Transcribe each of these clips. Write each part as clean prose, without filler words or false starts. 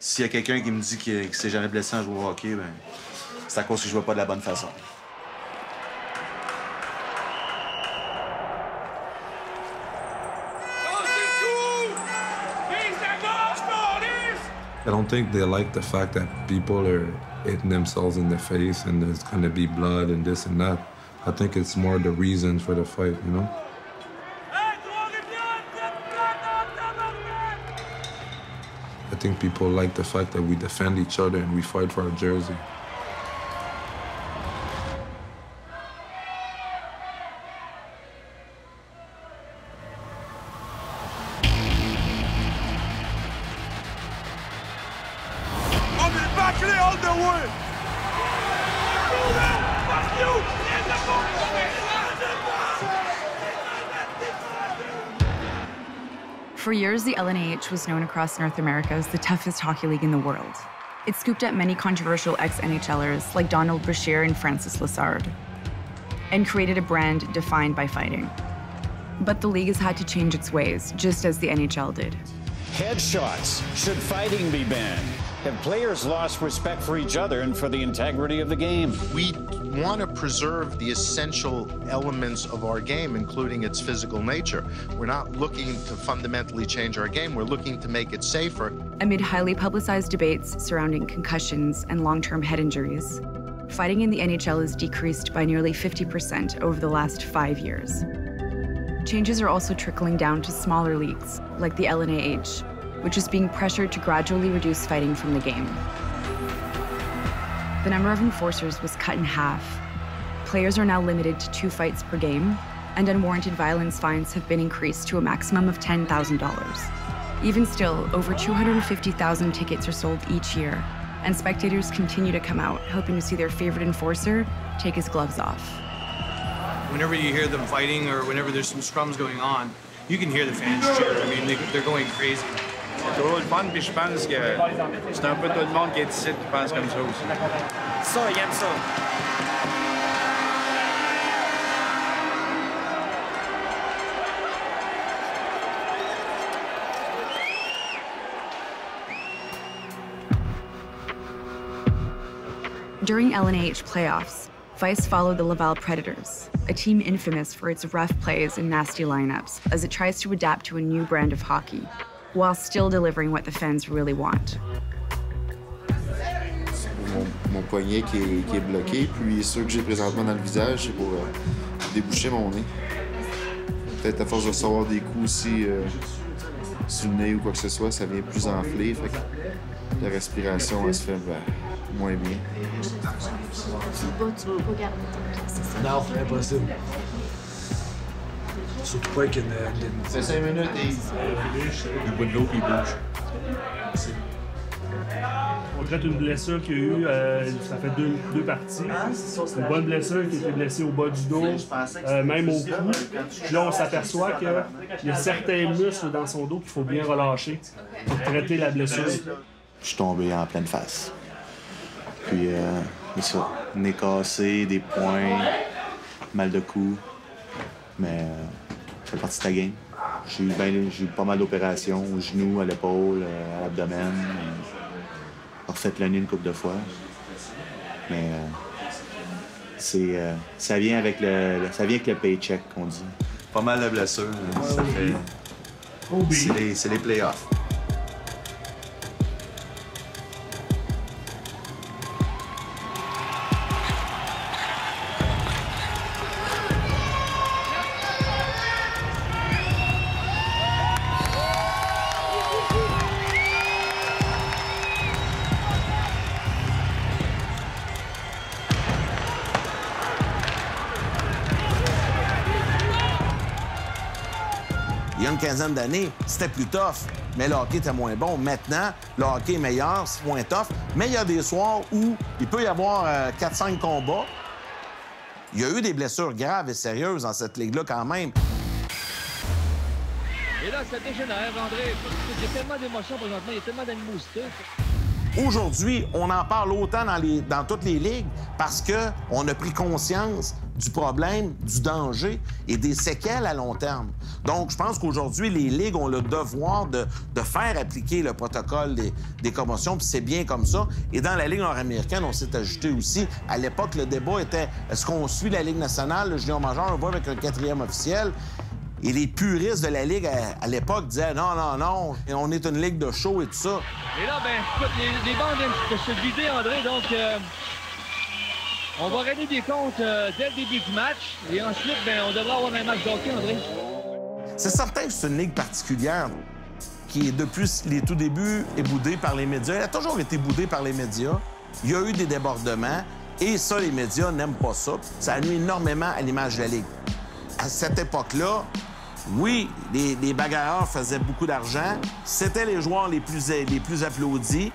S'il y a quelqu'un qui me dit qu'il s'est jamais blessé en jouant au hockey, ben, c'est à cause que je ne vois pas de la bonne façon. I don't think they like the fact that people are hitting themselves in the face and there's going to be blood and this and that. I think it's more the reason for the fight, you know? I think people like the fact that we defend each other and we fight for our jersey. For years, the LNAH was known across North America as the toughest hockey league in the world. It scooped up many controversial ex-NHLers like Donald Brashear and Francis Lessard, and created a brand defined by fighting. But the league has had to change its ways, just as the NHL did. Headshots. Should fighting be banned? Have players lost respect for each other and for the integrity of the game? We want to preserve the essential elements of our game, including its physical nature. We're not looking to fundamentally change our game. We're looking to make it safer. Amid highly publicized debates surrounding concussions and long-term head injuries, fighting in the NHL has decreased by nearly 50% over the last 5 years. Changes are also trickling down to smaller leagues, like the LNAH, which is being pressured to gradually reduce fighting from the game. The number of enforcers was cut in half. Players are now limited to 2 fights per game, and unwarranted violence fines have been increased to a maximum of $10,000. Even still, over 250,000 tickets are sold each year, and spectators continue to come out, hoping to see their favorite enforcer take his gloves off. Whenever you hear them fighting or whenever there's some scrums going on, you can hear the fans cheer. I mean, they're going crazy. C'est toujours le fun, puis je pense que c'est un peu tout le monde qui est ici qui pense comme ça aussi. Ça, il aime ça. During LNAH playoffs, Vice followed the Laval Predators, a team infamous for its rough plays and nasty lineups, as it tries to adapt to a new brand of hockey, while still delivering what the fans really want. Mon poignet qui est bloqué, puis ceux que j'ai présentement dans le visage, c'est pour déboucher mon nez. Peut-être à force de recevoir des coups aussi sur le nez ou quoi que ce soit, ça vient plus enflé, fait que la respiration, elle se fait moins bien. Tu peux pas garder ton c'est ça? Non, impossible. Surtout pas avec une... C'est 5 minutes et... Du bout de l'eau qui bouge. On traite une blessure qu'il y a eu, ça fait deux parties. Une bonne blessure qui a été blessée au bas du dos, même au cou. Puis là, on s'aperçoit qu'il y a certains muscles dans son dos qu'il faut bien relâcher pour traiter la blessure. Je suis tombé en pleine face. Puis, c'est ça. Nez cassé, des poings, mal de cou. Mais ça fait partie de ta game. J'ai eu pas mal d'opérations au genou, à l'épaule, à l'abdomen. J'ai refait le nez une couple de fois. Mais ça vient avec le paycheck, qu'on dit. Pas mal de blessures. Ça fait... C'est les playoffs. Il y a une quinzaine d'années, c'était plus tough, mais le hockey était moins bon. Maintenant, le hockey est meilleur, c'est moins tough, mais il y a des soirs où il peut y avoir 4-5 combats. Il y a eu des blessures graves et sérieuses dans cette ligue-là quand même. Et là, ça dégénère, André. Il y a tellement d'émotions présentement, il y a tellement d'animosité. Aujourd'hui, on en parle autant dans toutes les ligues parce qu'on a pris conscience du problème, du danger et des séquelles à long terme. Donc, je pense qu'aujourd'hui, les ligues ont le devoir de faire appliquer le protocole des commotions, puis c'est bien comme ça. Et dans la Ligue nord-américaine, on s'est ajouté aussi. À l'époque, le débat était, est-ce qu'on suit la Ligue nationale, le junior majeur, on va avec un 4e officiel? Et les puristes de la Ligue, à l'époque, disaient non, non, non, on est une ligue de show et tout ça. Et là, ben, écoute, les bandes viennent de se vider, André, donc on va régler des comptes dès le début du match. Et ensuite, ben, on devra avoir un match d'hockey, André. C'est certain que c'est une ligue particulière qui, depuis les tout débuts, est boudée par les médias. Elle a toujours été boudée par les médias. Il y a eu des débordements. Et ça, les médias n'aiment pas ça. Ça nuit énormément à l'image de la Ligue. À cette époque-là, oui, les bagarreurs faisaient beaucoup d'argent. C'était les joueurs les plus applaudis.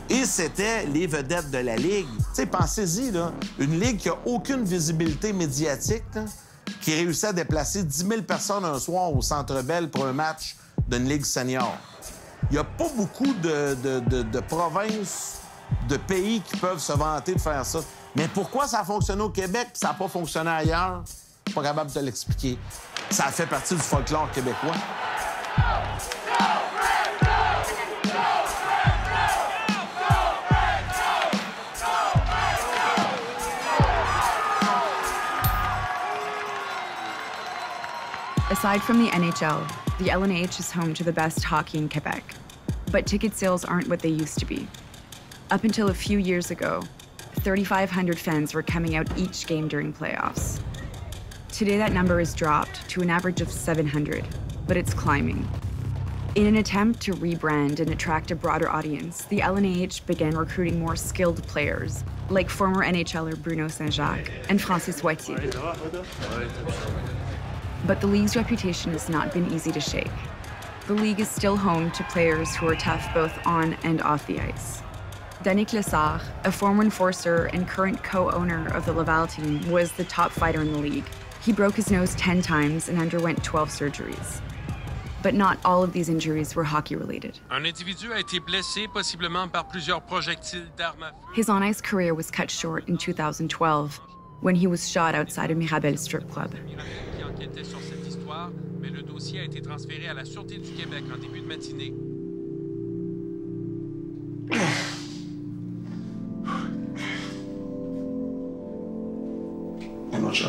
Et c'était les vedettes de la Ligue. Tu sais, pensez-y, là, une Ligue qui n'a aucune visibilité médiatique, là, qui réussit à déplacer 10 000 personnes un soir au Centre Bell pour un match d'une Ligue senior. Il n'y a pas beaucoup de provinces, de pays qui peuvent se vanter de faire ça. Mais pourquoi ça a fonctionné au Québec et ça n'a pas fonctionné ailleurs? Je suis pas capable de te l'expliquer. Ça fait partie du folklore québécois. Aside from the NHL, the LNH is home to the best hockey in Quebec. But ticket sales aren't what they used to be. Up until a few years ago, 3,500 fans were coming out each game during playoffs. Today, that number has dropped to an average of 700, but it's climbing. In an attempt to rebrand and attract a broader audience, the LNH began recruiting more skilled players, like former NHLer Bruno Saint-Jacques and Francis Waitier. But the league's reputation has not been easy to shake. The league is still home to players who are tough both on and off the ice. Danick Lessard, a former enforcer and current co-owner of the Laval team, was the top fighter in the league. He broke his nose 10 times and underwent 12 surgeries. But not all of these injuries were hockey-related. Un individu a été blessé, possiblement par plusieurs projectiles d'armes à feu. His on-ice career was cut short in 2012 when he was shot outside a Mirabel strip club. Qui enquêtait sur cette histoire, mais le dossier a été transféré à la Sûreté du Québec en début de matinée. Un autre shot.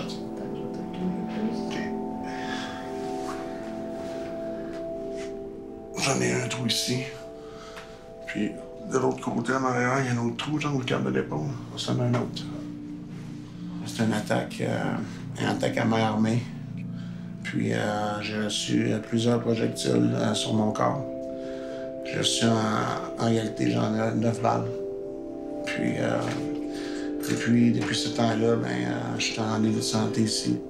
J'en ai un trou ici. Puis de l'autre côté, en arrière, il y a un autre trou, genre le câble de l'épaule. Ça en a un autre. C'est une attaque à main armée. Puis j'ai reçu plusieurs projectiles sur mon corps. J'ai reçu en réalité, j'en ai 9 balles. Puis depuis ce temps-là, je suis en rendez-vous de santé ici.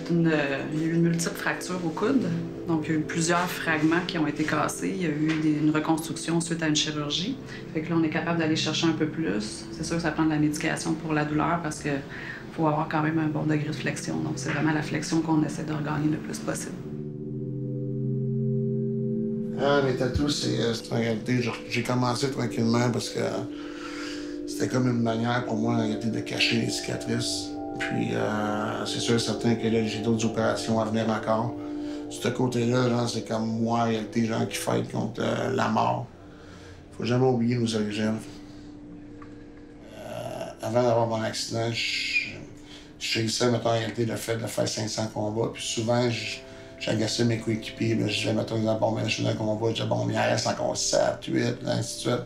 Il y a eu une multiple fracture au coude. Donc, il y a eu plusieurs fragments qui ont été cassés. Il y a eu une reconstruction suite à une chirurgie. Fait que là, on est capable d'aller chercher un peu plus. C'est sûr que ça prend de la médication pour la douleur parce qu'il faut avoir quand même un bon degré de flexion. Donc, c'est vraiment la flexion qu'on essaie de regagner le plus possible. Les tatous, c'est en réalité, j'ai commencé tranquillement parce que c'était comme une manière pour moi en réalité de cacher les cicatrices. Puis c'est sûr et certain que là, j'ai d'autres opérations à venir encore. Ce côté-là, genre, c'est comme moi, en réalité, genre, qui fight contre la mort. Faut jamais oublier nos origines. Avant d'avoir mon accident, je réussissais, mettons, en réalité, le fait de faire 500 combats. Puis souvent, j'agaçais mes coéquipiers. Je disais, mettons, bon, je suis dans un combat, je disais, bon, il en reste encore 7, 8, ainsi de suite.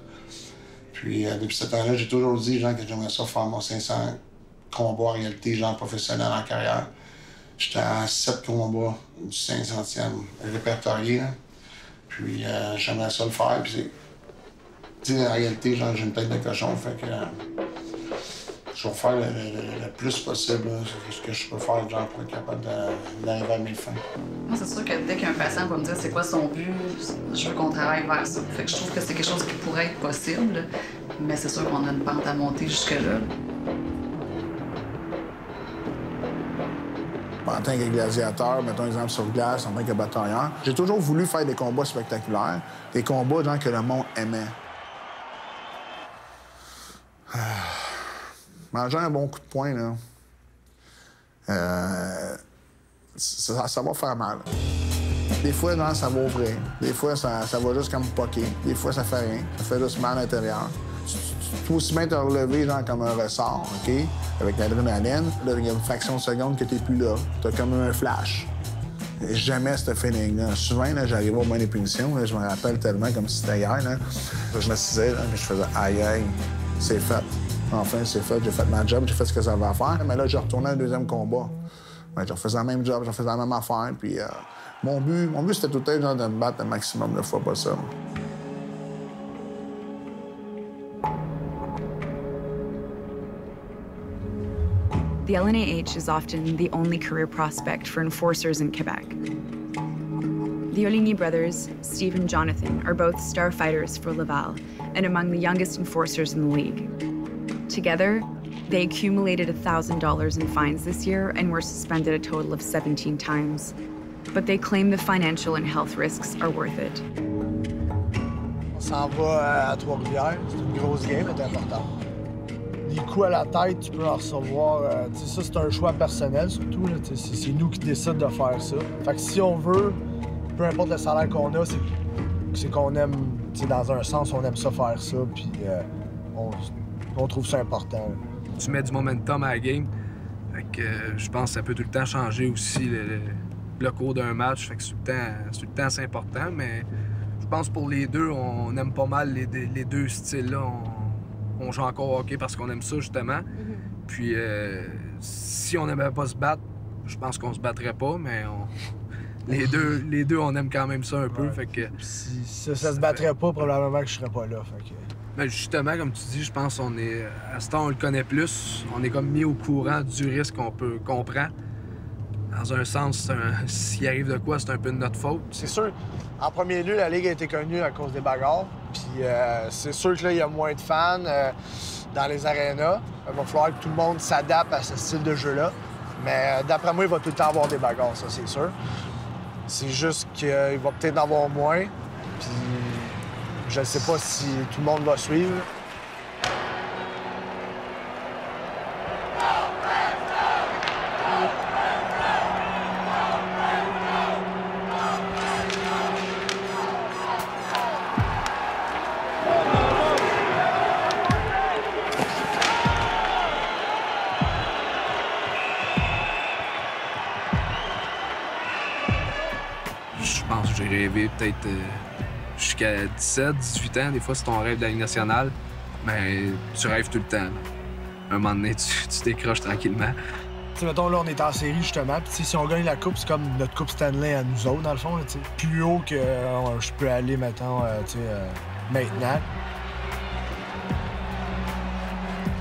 Puis depuis ce temps-là, j'ai toujours dit, genre, que j'aimerais ça faire mon 500 combats en réalité, genre professionnel en carrière. J'étais à 7 combats du 500e répertorié. Là. Puis j'aimerais ça le faire. Puis tu sais, en réalité, genre, j'ai une tête de cochon, fait que je vais faire le plus possible, ce que je peux faire, genre, pour être capable d'arriver à mes fins. Moi, c'est sûr que dès qu'un patient va me dire c'est quoi son but, je veux qu'on travaille vers ça. Fait que je trouve que c'est quelque chose qui pourrait être possible, mais c'est sûr qu'on a une pente à monter jusque-là. En tant que gladiateur, mettons exemple sur glace, en tant que batailleur, j'ai toujours voulu faire des combats spectaculaires, des combats genre, que le monde aimait. Manger un bon coup de poing, là, ça va faire mal. Des fois, non, ça va ouvrir. Des fois, ça va juste comme poquer. Des fois, ça fait rien. Ça fait juste mal à l'intérieur. Tu peux aussi bien te relever genre comme un ressort, OK? Avec l'adrénaline. Là, il y a une fraction de seconde que t'es plus là. T'as comme un flash. Jamais ce feeling-là. Souvent, j'arrivais au moins des punitions. Là, je me rappelle tellement comme si c'était hier. Là. Je m'assisais, puis je faisais « Aïe, aïe, c'est fait. Enfin, c'est fait. J'ai fait ma job, j'ai fait ce que ça avait à faire. » Mais là, je retournais au deuxième combat. Je refaisais le même job, je refaisais la même affaire. Puis mon but c'était tout le temps de me battre le maximum de fois possible. The LNAH is often the only career prospect for enforcers in Quebec. The Oligny brothers, Steve and Jonathan, are both star fighters for Laval and among the youngest enforcers in the league. Together, they accumulated $1,000 in fines this year and were suspended a total of 17 times. But they claim the financial and health risks are worth it. On s'en va à Trois-Rivières. C'est une grosse game, c'est important. Les coups à la tête, tu peux en recevoir. Ça, c'est un choix personnel, surtout. C'est nous qui décidons de faire ça. Fait que si on veut, peu importe le salaire qu'on a, c'est qu'on aime, dans un sens, on aime ça faire ça, puis on trouve ça important. Tu mets du momentum à la game. Fait que je pense que ça peut tout le temps changer aussi le cours d'un match. Fait que tout le temps c'est important, mais je pense pour les deux, on aime pas mal les deux styles-là. On joue encore au hockey parce qu'on aime ça, justement. Puis, si on n'aimait pas se battre, je pense qu'on se battrait pas, mais les deux, on aime quand même ça un peu. Fait que, si ça se battrait pas, probablement que je serais pas là. Fait que... Ben justement, comme tu dis, je pense qu'on est... À ce temps, on le connaît plus. On est comme mis au courant du risque qu'on prend. Dans un sens, s'il arrive de quoi, c'est un peu de notre faute. C'est sûr. En premier lieu, la Ligue a été connue à cause des bagarres. Puis c'est sûr que là, il y a moins de fans dans les arénas. Il va falloir que tout le monde s'adapte à ce style de jeu-là. Mais d'après moi, il va tout le temps avoir des bagarres, ça, c'est sûr. C'est juste qu'il va peut-être en avoir moins. Puis je ne sais pas si tout le monde va suivre. Je pense que j'ai rêvé peut-être jusqu'à 17, 18 ans. Des fois, c'est ton rêve de la Ligue nationale, mais tu rêves tout le temps. Un moment donné, tu décroches tranquillement. T'sais, mettons, là, on est en série, justement. Puis si on gagne la Coupe, c'est comme notre Coupe Stanley à nous autres, dans le fond. Là, plus haut que je peux aller, mettons, maintenant.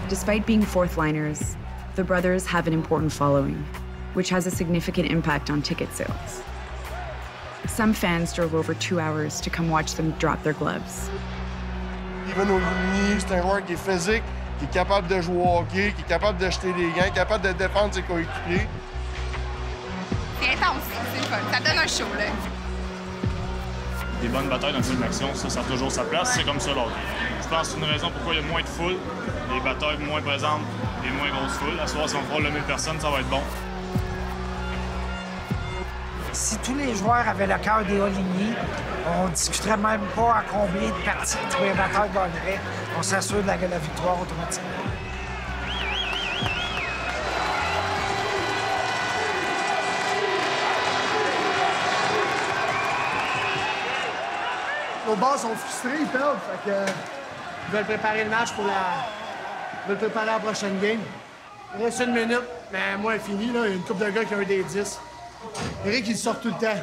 Despite being fourth-liners, the brothers have an important following, which has a significant impact on ticket sales. Some fans drove over 2 hours to come watch them drop their gloves. Steven Oligny, c'est un joueur qui est physique, qui est capable de jouer au hockey, qui est capable de jeter des gants, capable de défendre ses coéquipiers. C'est intense, c'est le fun. Ça donne un show, là. Des bonnes batailles dans le film d'action, ça a toujours sa place. C'est comme ça, l'hockey. Je pense que c'est une raison pourquoi il y a moins de foule, les batailles moins présentes et moins grosses foules. À ce soir, si on fera le 1000 personnes, ça va être bon. Si tous les joueurs avaient le cœur des Oligny, on ne discuterait même pas à combien de parties tous les batteurs gagneraient. On s'assure de la victoire automatiquement. Nos bars sont frustrés, ils perdent. Fait que, ils veulent préparer le match pour Ils veulent préparer la prochaine game. Il reste 1 minute, mais moi, fini. Là. Il y a une couple de gars qui ont eu des 10. Eric, il sort tout le temps.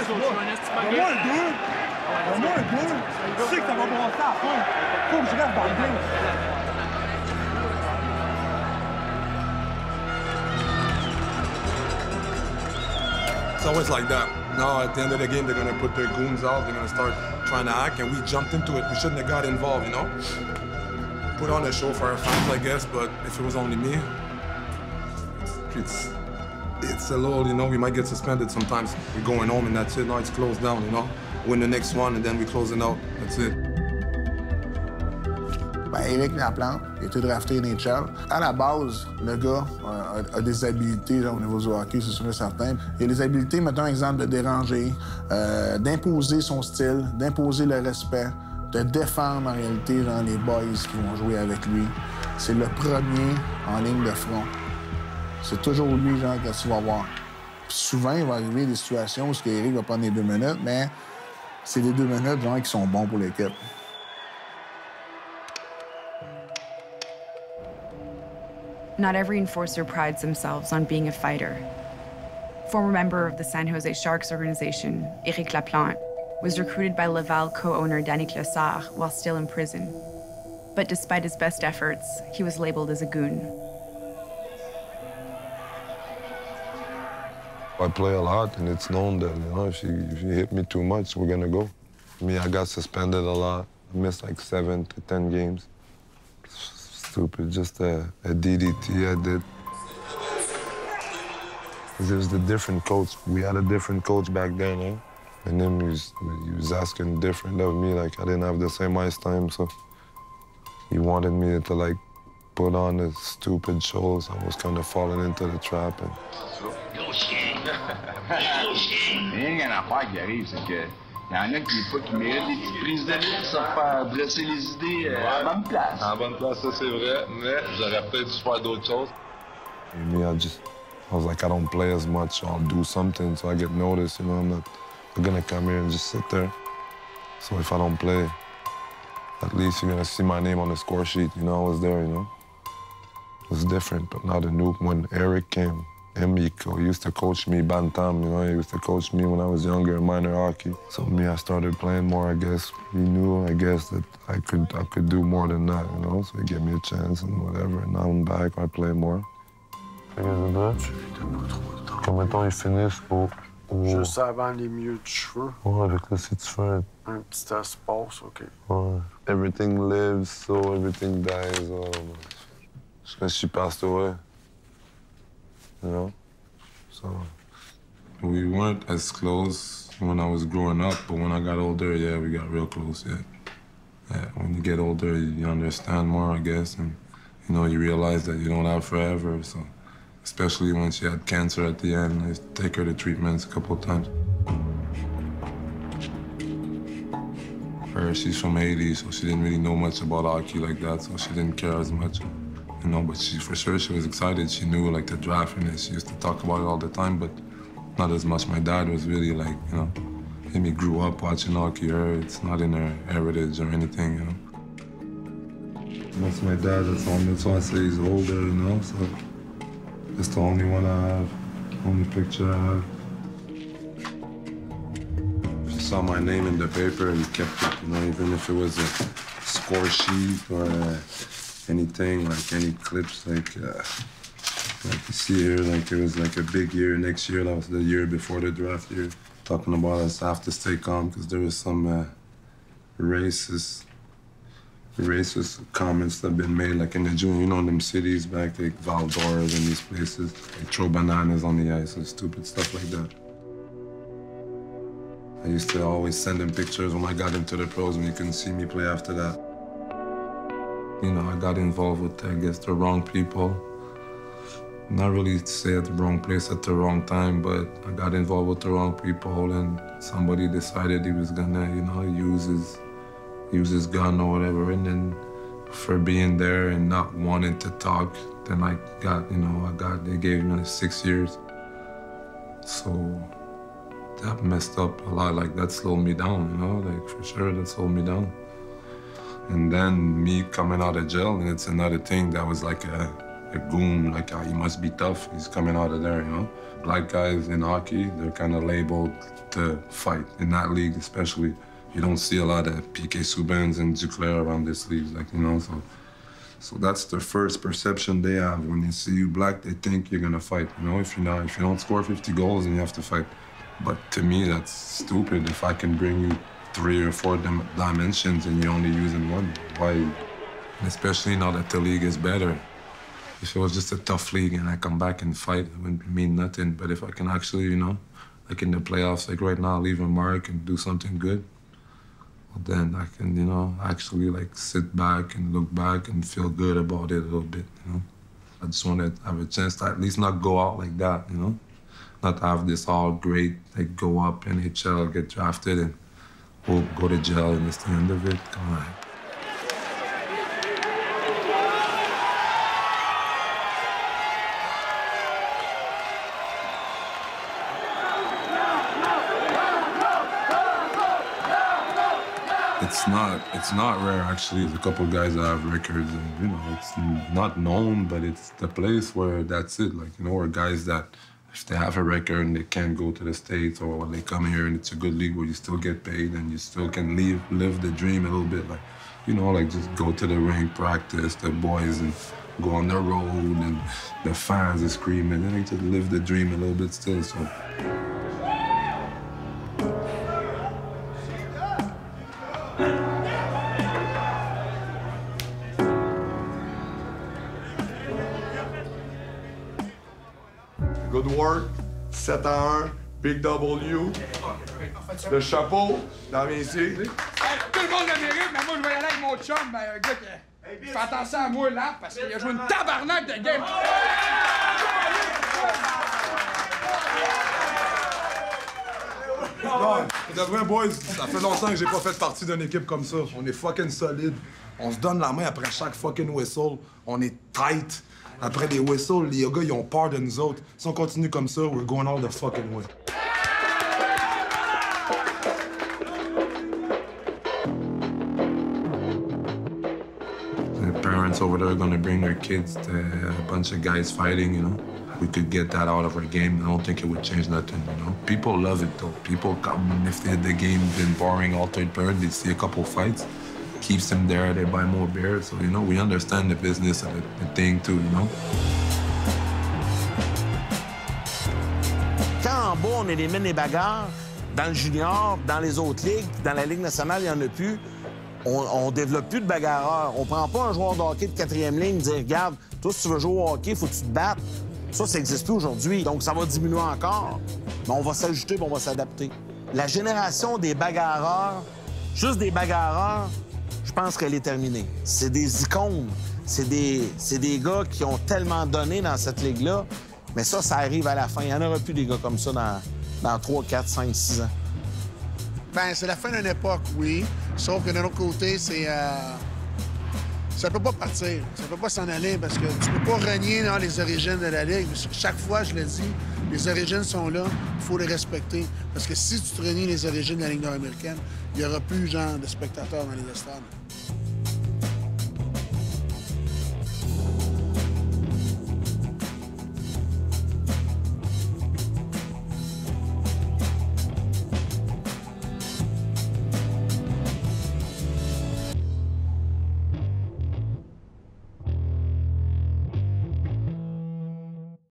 Donne-moi un 2. Donne-moi un 2. Tu sais que ça va brasser à la fin. Faut que je reste dans le game. It's always like that. Now, at the end of the game, they're going to put their goons out. They're going to start trying to act, and we jumped into it. We shouldn't have got involved, you know? Put on a show for our fans, I guess, but if it was only me, it's a little, you know, we might get suspended sometimes. We're going home and that's it. Now it's closed down, you know? Win the next one and then we're closing out. That's it. Ben, Éric Laplante, il a été drafté NHL. À la base, le gars a des habiletés là, au niveau du hockey, c'est sûr et certain. Il a des habiletés, mettons un exemple, de déranger, d'imposer son style, d'imposer le respect, de défendre en réalité genre, les boys qui vont jouer avec lui. C'est le premier en ligne de front. C'est toujours lui genre, que tu vas voir. Puis souvent, il va arriver des situations où Éric va prendre les 2 minutes, mais c'est les 2 minutes genre, qui sont bons pour l'équipe. Not every enforcer prides themselves on being a fighter. Former member of the San Jose Sharks organization, Éric Laplante, was recruited by Laval co-owner Danny Clossard while still in prison. But despite his best efforts, he was labeled as a goon. I play a lot, and it's known that, you know, if you hit me too much, we're gonna go. Me, I got suspended a lot. I missed like 7 to 10 games. Stupid, just a DDT I did. It was the different coach. We had a different coach back then, eh? And then he was asking different of me, like I didn't have the same ice time, so he wanted me to like put on the stupid shows. I was kind of falling into the trap. And... Gros chien! Gros chien! Il y a une affaire qui arrive, c'est que il y en a qui méritent des petites prises de lutte, ça faire dresser les idées à la bonne place. À la bonne place, ça c'est vrai, mais j'aurais peut-être dû faire d'autres choses. And me, I was like, I don't play as much, so I'll do something so I get noticed, you know, I'm gonna come here and just sit there. So if I don't play, at least you're gonna see my name on the score sheet, you know, I was there, you know. It was different, but not a noob. When Eric came, Emiko used to coach me Bantam, you know, he used to coach me when I was younger in minor hockey. So me, I started playing more, I guess. He knew, I guess, that I could do more than that, you know, so he gave me a chance and whatever. And now I'm back, I play more. Comme mettons, ils finissent au... Juste avant les milieux de cheveux. Ouais, avec là, si tu fais un petit espace, OK. Ouais. Everything lives, so everything dies. Because she passed away. You know? So... We weren't as close when I was growing up, but when I got older, yeah, we got real close, yeah. Yeah, when you get older, you understand more, I guess, and, you know, you realize that you don't have forever, so... Especially when she had cancer at the end. I used to take her to treatments a couple of times. She's from Haiti, so she didn't really know much about hockey like that, so she didn't care as much. You know, but for sure she was excited. She knew like the draft and she used to talk about it all the time, but not as much. My dad was really like, you know, he grew up watching hockey. It's not in her heritage or anything, you know. That's my dad, that's why I say he's older, you know, so. It's the only one I have, only picture I have. If you saw my name in the paper, you kept it, you know, even if it was a score sheet or anything, like any clips, like you see here, like it was like a big year next year. That was the year before the draft year. Talking about us, I have to stay calm because there was some racist comments that have been made, like in the junior, you know, in them cities back, like Val-d'Or and these places. They throw bananas on the ice and stupid stuff like that. I used to always send them pictures when I got into the pros and you couldn't see me play after that. You know, I got involved with, I guess, the wrong people. Not really to say at the wrong place at the wrong time, but I got involved with the wrong people and somebody decided he was gonna, you know, use his gun or whatever, and then for being there and not wanting to talk, then I got, you know, they gave me 6 years. So that messed up a lot, like that slowed me down, you know, like for sure that slowed me down. And then me coming out of jail, and it's another thing that was like a goon, like he must be tough, he's coming out of there, you know. Black guys in hockey, they're kind of labeled to fight, in that league especially. You don't see a lot of P.K. Subans and Duclair around this league, like, you know, so that's the first perception they have. When they see you black, they think you're gonna fight, you know, if you don't score 50 goals, then you have to fight. But to me, that's stupid. If I can bring you 3 or 4 dimensions and you're only using one, why? Especially now that the league is better. If it was just a tough league and I come back and fight, it wouldn't mean nothing. But if I can actually, you know, like in the playoffs, like right now, leave a mark and do something good, Then I can, you know, actually like sit back and look back and feel good about it a little bit, you know. I just want to have a chance to at least not go out like that, you know. Not have this all great, like go up NHL, get drafted, and go to jail, and it's the end of it. Come on. It's not rare, actually. There's a couple of guys that have records, and, you know, it's not known, but it's the place where that's it. Like, you know, where guys that, if they have a record and they can't go to the States, or when they come here and it's a good league where you still get paid and you still can live the dream a little bit. Like, you know, like just go to the rink, practice, the boys, and go on the road, and the fans are screaming. And they just live the dream a little bit still, so. Good work, 7-1, Big W. Le chapeau, dans mes ici. Tout le monde le mérite, mais moi, je vais y aller avec mon chum, un gars qui fait attention à moi, là, parce qu'il a joué une tabarnak de game. Non, de vrai, boys, ça fait longtemps que j'ai pas fait partie d'une équipe comme ça. On est fucking solide. On se donne la main après chaque fucking whistle. On est tight. Après les whistles, les gars, ils ont peur de nous autres. Si on continue comme ça, we're going all the fucking way. The parents over there are gonna bring their kids to a bunch of guys fighting, you know. We could get that out of our game. I don't think it would change nothing, you know. People love it, though. People come, if the game's been boring all third period, they see a couple fights. Keeps them there, they buy more beer. So, you know, we understand the business of the thing, too, you know. Quand en bas, on élimine les bagarres, dans le junior, dans les autres ligues, dans la Ligue nationale, il n'y en a plus. On développe plus de bagarreurs. On prend pas un joueur de hockey de 4e ligne et dire, regarde, toi, si tu veux jouer au hockey, il faut que tu te battes. Ça n'existe plus aujourd'hui. Donc, ça va diminuer encore. Mais on va s'ajuster et on va s'adapter. La génération des bagarreurs, juste des bagarreurs, je pense qu'elle est terminée. C'est des icônes. C'est des gars qui ont tellement donné dans cette ligue-là. Mais ça arrive à la fin. Il n'y en aura plus des gars comme ça dans 3, 4, 5, 6 ans. Ben, c'est la fin d'une époque, oui. Sauf que d'un autre côté, ça peut pas partir. Ça peut pas s'en aller parce que tu peux pas renier dans les origines de la Ligue. Chaque fois, je le dis, les origines sont là, il faut les respecter. Parce que si tu renies les origines de la Ligue nord-américaine, il y aura plus, genre, de spectateurs dans les stades.